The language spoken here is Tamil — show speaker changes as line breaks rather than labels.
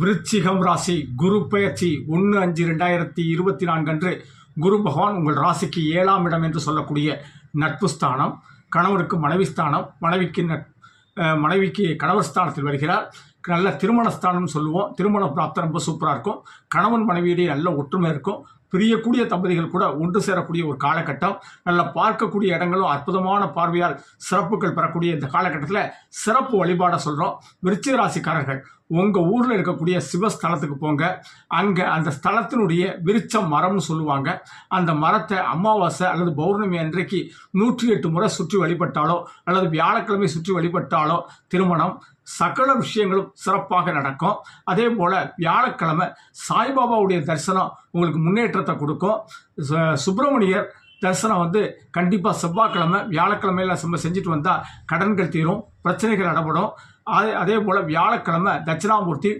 விருச்சிகம் ராசி குரு பெயர்ச்சி 1/5/2024 அன்று குரு பகவான் உங்கள் ராசிக்கு 7ஆம் இடம் என்று சொல்லக்கூடிய நட்பு ஸ்தானம், கணவருக்கு மனைவி ஸ்தானம், மனைவிக்கு கணவர் ஸ்தானத்தில் வருகிறார். நல்ல திருமண ஸ்தானம்னு சொல்லுவோம். திருமண பிராப்தம் ரொம்ப சூப்பராக இருக்கும். கணவன் மனைவியிடையே நல்ல ஒற்றுமை இருக்கும். பிரியக்கூடிய தம்பதிகள் கூட ஒன்று சேரக்கூடிய ஒரு காலகட்டம். நல்லா பார்க்கக்கூடிய இடங்களும் அற்புதமான பார்வையால் சிறப்புகள் பெறக்கூடிய இந்த காலகட்டத்தில் சிறப்பு வழிபாட சொல்கிறோம். விருச்சிக ராசிக்காரர்கள் உங்கள் ஊரில் இருக்கக்கூடிய சிவஸ்தலத்துக்கு போங்க. அங்கே அந்த ஸ்தலத்தினுடைய விருச்ச மரம்னு சொல்லுவாங்க. அந்த மரத்தை அமாவாசை அல்லது பௌர்ணமி அன்றைக்கு 108 முறை சுற்றி வழிபட்டாலோ அல்லது வியாழக்கிழமை சுற்றி வழிபட்டாலோ திருமணம் சகல விஷயங்களும் சிறப்பாக நடக்கும். அதே போல் வியாழக்கிழமை சாய்பாபாவுடைய தரிசனம் உங்களுக்கு முன்னேற்றத்தை கொடுக்கும். சுப்பிரமணியர் தரிசனம் கண்டிப்பாக செவ்வாய்க்கிழமை வியாழக்கிழமையில் நம்ம செஞ்சுட்டு வந்தால் கடன்கள் தீரும், பிரச்சனைகள் நடப்படும். அதே போல் வியாழக்கிழமை தட்சிணாமூர்த்தி